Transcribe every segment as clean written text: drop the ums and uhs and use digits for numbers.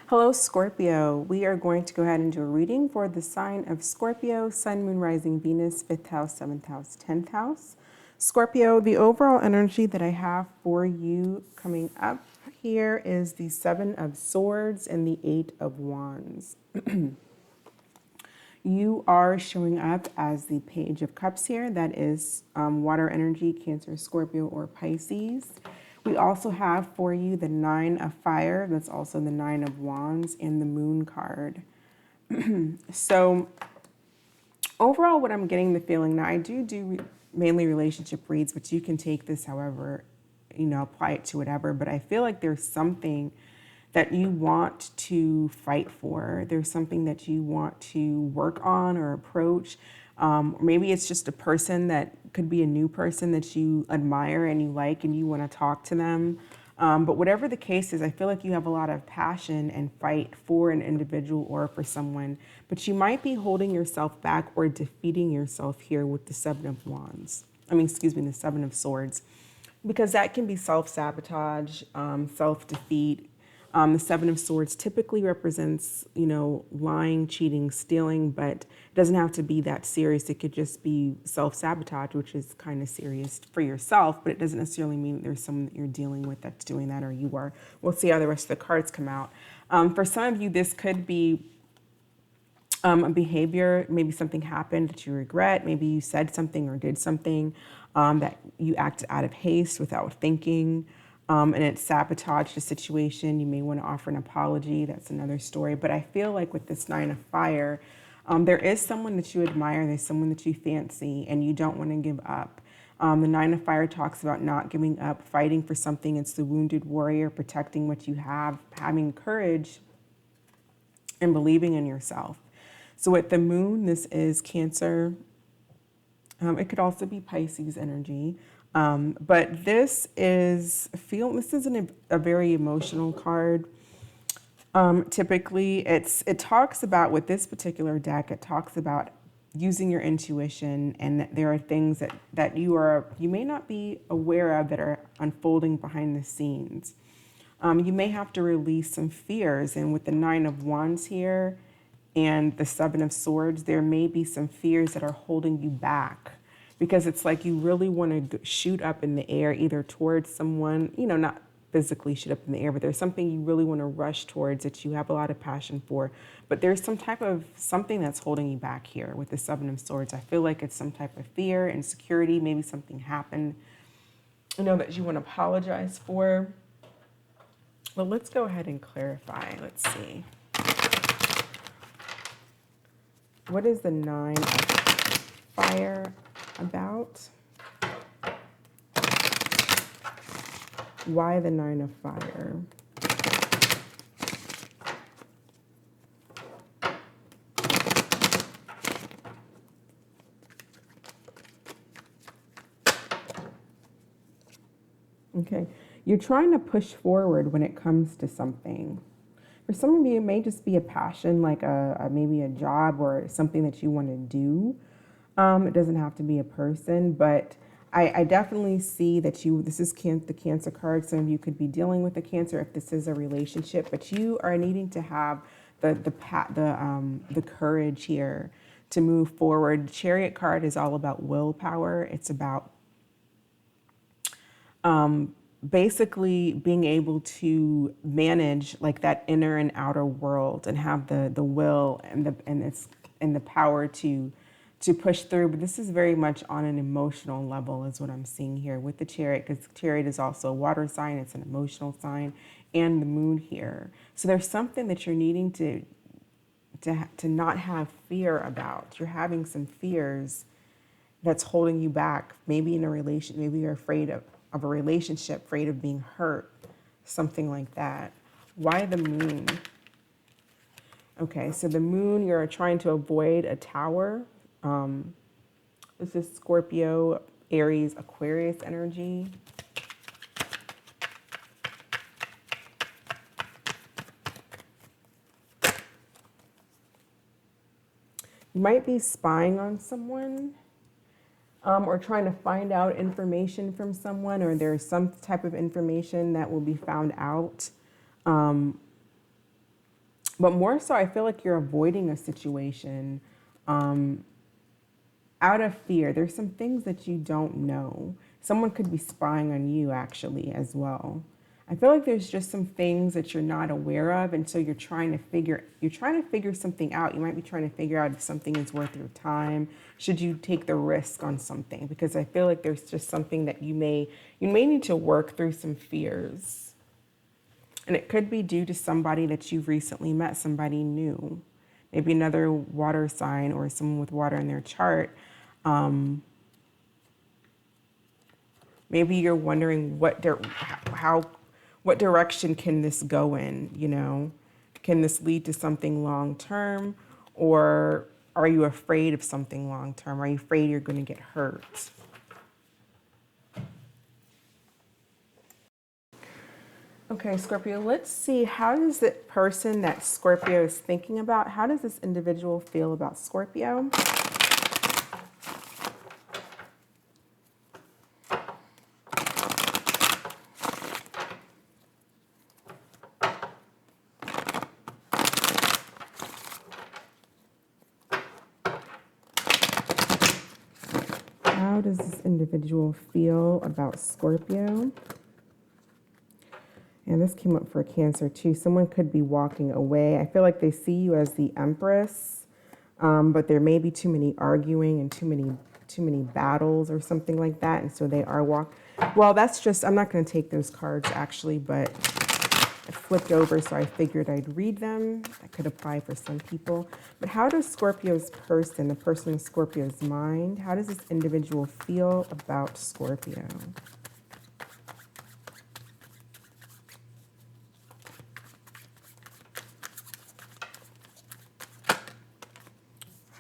Hello, Scorpio. We are going to go ahead and do a reading for the sign of Scorpio, Sun, Moon, Rising, Venus, 5th house, 7th house, 10th house. Scorpio, the overall energy that I have for you coming up here is the 7 of Swords and the 8 of Wands. You are showing up as the Page of Cups here. That is water energy, Cancer, Scorpio, or Pisces. We also have for you the 9 of Fire. That's also the 9 of Wands and the Moon card. So overall, what I'm getting the feeling, now I do mainly relationship reads, but you can take this however, apply it to whatever. But I feel like there's something that you want to fight for. There's something that you want to work on or approach. Maybe it's just a person that could be a new person that you admire and you like and you want to talk to them. But whatever the case is, I feel like you have a lot of passion and fight for an individual or for someone, but you might be holding yourself back or defeating yourself here with the 7 of Wands. The 7 of Swords, because that can be self-sabotage, self-defeat. The 7 of Swords typically represents, lying, cheating, stealing, but it doesn't have to be that serious. It could just be self-sabotage, which is kind of serious for yourself, but it doesn't necessarily mean that there's someone that you're dealing with that's doing that or you are. We'll see how the rest of the cards come out. For some of you, this could be a behavior, maybe something happened that you regret. Maybe you said something or did something that you acted out of haste without thinking. And it sabotaged the situation. You may want to offer an apology. That's another story. But I feel like with this 9 of Fire, there is someone that you admire. There's someone that you fancy, and you don't want to give up. The 9 of Fire talks about not giving up, fighting for something. It's the wounded warrior, protecting what you have, having courage, and believing in yourself. So with the Moon, this is Cancer. It could also be Pisces energy. But this is a very emotional card. Typically, it talks about, with this particular deck, it talks about using your intuition, and that there are things that you may not be aware of that are unfolding behind the scenes. You may have to release some fears, and with the 9 of Wands here and the 7 of Swords, there may be some fears that are holding you back. Because it's like you really want to shoot up in the air, either towards someone, not physically shoot up in the air, but there's something you really want to rush towards that you have a lot of passion for. But there's some type of something that's holding you back here with the 7 of Swords. I feel like it's some type of fear, insecurity, maybe something happened, that you want to apologize for. Well, let's go ahead and clarify. Let's see. What is the 9 of Fire about? Why the 9 of Fire? Okay, you're trying to push forward when it comes to something. For some of you, it may just be a passion, like maybe a job or something that you want to do. It doesn't have to be a person, but I definitely see that this is the Cancer card. Some of you could be dealing with a Cancer if this is a relationship, but you are needing to have the courage here to move forward. The Chariot card is all about willpower. It's about basically being able to manage like that inner and outer world and have the will and the power to push through. But this is very much on an emotional level is what I'm seeing here with the Chariot, because Chariot is also a water sign. It's an emotional sign, and the Moon here. So there's something that you're needing to not have fear about. You're having some fears that's holding you back. Maybe in a relation, maybe you're afraid of a relationship, afraid of being hurt, something like that. Why the Moon? Okay, so the Moon, you're trying to avoid a tower. This is Scorpio, Aries, Aquarius energy. You might be spying on someone, or trying to find out information from someone, or there's some type of information that will be found out. But more so, I feel like you're avoiding a situation out of fear. There's some things that you don't know. Someone could be spying on you actually as well. I feel like there's just some things that you're not aware of, and so you're trying to figure something out. You might be trying to figure out if something is worth your time. Should you take the risk on something? Because I feel like there's just something that you may need to work through some fears. And it could be due to somebody that you've recently met, somebody new, maybe another water sign or someone with water in their chart. Maybe you're wondering what direction can this go in, Can this lead to something long term, or are you afraid of something long term? Are you afraid you're going to get hurt? Okay, Scorpio, let's see. How does the person that Scorpio is thinking about, how does this individual feel about Scorpio? How does this individual feel about Scorpio? And this came up for Cancer too. Someone could be walking away. I feel like they see you as the Empress, but there may be too many arguing and too many battles or something like that, and so they are Well, that's just. I'm not going to take those cards actually, but I flipped over, so I figured I'd read them. That could apply for some people. But how does Scorpio's person, the person in Scorpio's mind, how does this individual feel about Scorpio?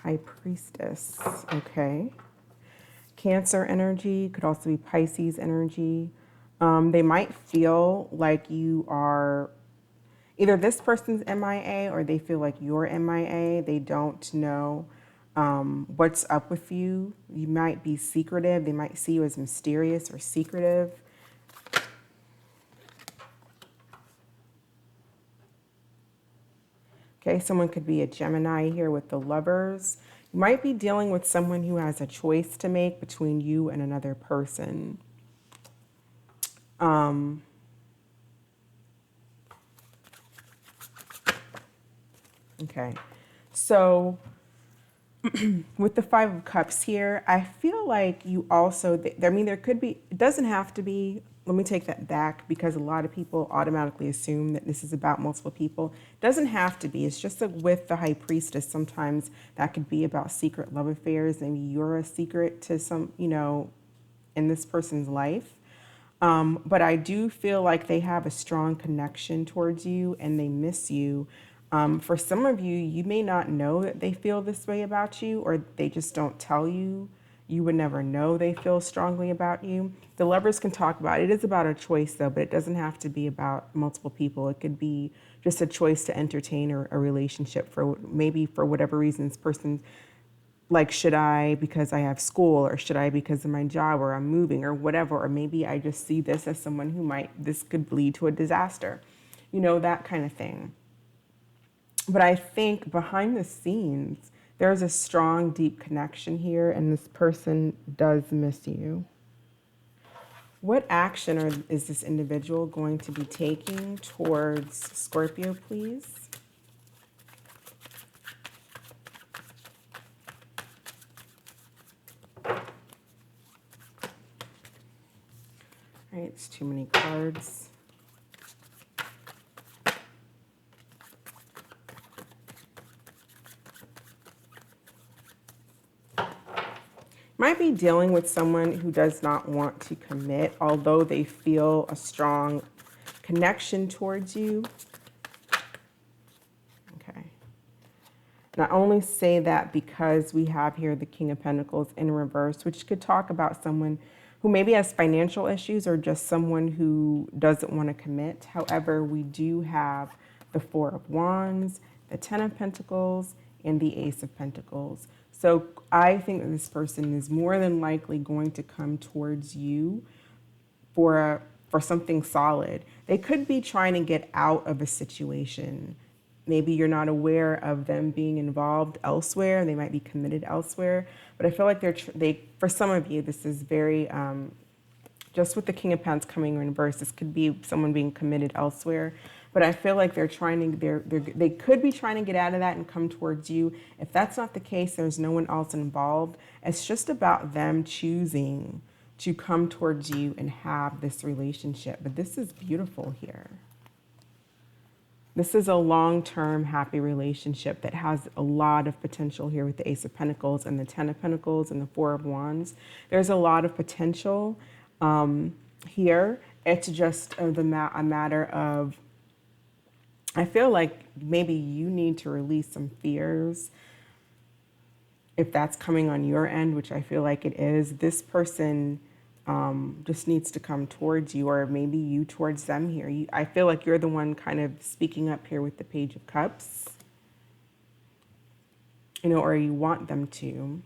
High Priestess, okay. Cancer energy, could also be Pisces energy. They might feel like you are either this person's MIA or they feel like you're MIA. They don't know what's up with you. You might be secretive. They might see you as mysterious or secretive. Okay, someone could be a Gemini here with the Lovers. You might be dealing with someone who has a choice to make between you and another person. Okay, so with the Five of Cups here, I feel like you also, there could be, it doesn't have to be, let me take that back because a lot of people automatically assume that this is about multiple people. It doesn't have to be. It's just that with the High Priestess, sometimes that could be about secret love affairs. Maybe you're a secret to some, in this person's life. But I do feel like they have a strong connection towards you and they miss you. For some of you, you may not know that they feel this way about you, or they just don't tell you. You would never know they feel strongly about you. The Lovers can talk about it. It is about a choice, though, but it doesn't have to be about multiple people. It could be just a choice to entertain a relationship for maybe for whatever reason this person, like, should I because I have school, or should I because of my job, or I'm moving, or whatever, or maybe I just see this as someone this could lead to a disaster, that kind of thing. But I think behind the scenes, there's a strong, deep connection here, and this person does miss you. What action is this individual going to be taking towards Scorpio, please? All right, it's too many cards. Might be dealing with someone who does not want to commit, although they feel a strong connection towards you. Okay. And I only say that because we have here the King of Pentacles in reverse, which could talk about someone who maybe has financial issues or just someone who doesn't want to commit. However, we do have the Four of Wands, the Ten of Pentacles, and the Ace of Pentacles. So I think that this person is more than likely going to come towards you for something solid. They could be trying to get out of a situation maybe you're not aware of them being involved elsewhere. They might be committed elsewhere. But I feel like for some of you, this is very, just with the King of Pentacles coming in reverse, this could be someone being committed elsewhere. But I feel like they could be trying to get out of that and come towards you. If that's not the case, there's no one else involved. It's just about them choosing to come towards you and have this relationship. But this is beautiful here. This is a long-term happy relationship that has a lot of potential here with the Ace of Pentacles and the Ten of Pentacles and the Four of Wands. There's a lot of potential here. It's just a matter of, I feel like maybe you need to release some fears. If that's coming on your end, which I feel like it is, this person just needs to come towards you, or maybe you towards them here. I feel like you're the one kind of speaking up here with the Page of Cups, you know, or you want them to.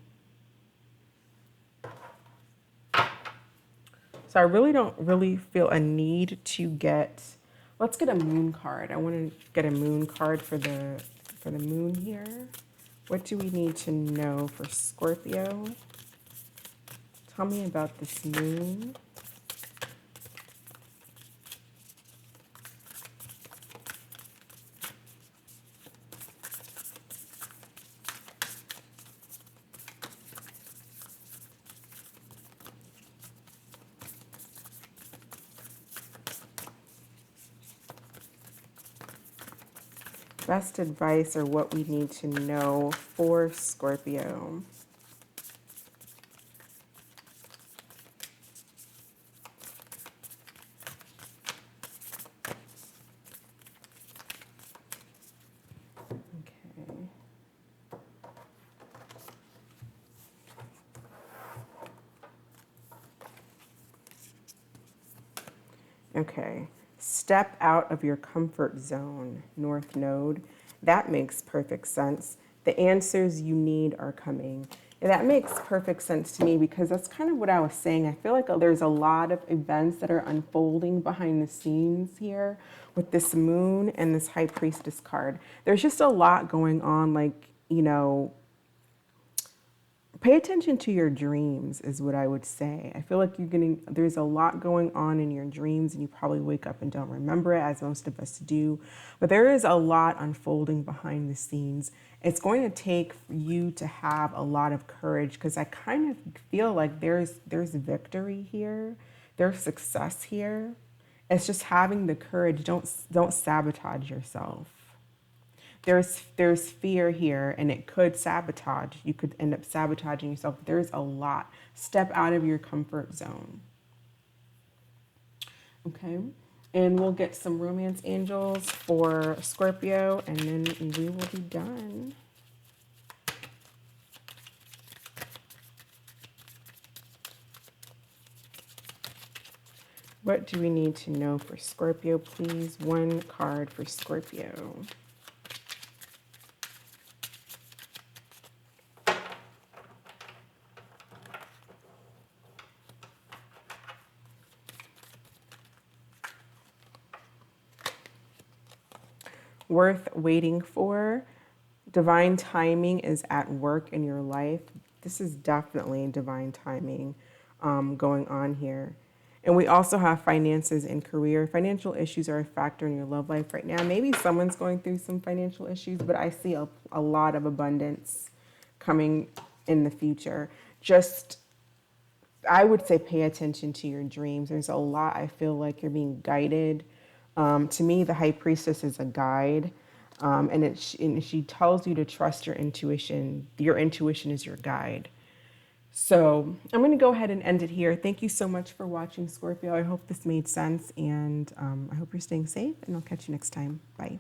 So I really don't feel a need to get, let's get a moon card. I want to get a moon card for the moon here. What do we need to know for Scorpio? Tell me about this moon. Best advice or what we need to know for Scorpio. Okay, step out of your comfort zone, North Node. That makes perfect sense. The answers you need are coming. And that makes perfect sense to me because that's kind of what I was saying. I feel like there's a lot of events that are unfolding behind the scenes here with this moon and this High Priestess card. There's just a lot going on, like, you know, pay attention to your dreams is what I would say. I feel like there's a lot going on in your dreams and you probably wake up and don't remember it, as most of us do. But there is a lot unfolding behind the scenes. It's going to take you to have a lot of courage because I kind of feel like there's victory here. There's success here. It's just having the courage. Don't sabotage yourself. There's fear here and it could sabotage. You could end up sabotaging yourself. There's a lot. Step out of your comfort zone. Okay. And we'll get some romance angels for Scorpio and then we will be done. What do we need to know for Scorpio, please? One card for Scorpio. Worth waiting for. Divine timing is at work in your life. This is definitely divine timing going on here. And we also have finances and career. Financial issues are a factor in your love life right now. Maybe someone's going through some financial issues, but I see a lot of abundance coming in the future. Just, I would say pay attention to your dreams. There's a lot, I feel like you're being guided. To me, the High Priestess is a guide, and she tells you to trust your intuition. Your intuition is your guide. So I'm going to go ahead and end it here. Thank you so much for watching, Scorpio. I hope this made sense, and I hope you're staying safe, and I'll catch you next time. Bye.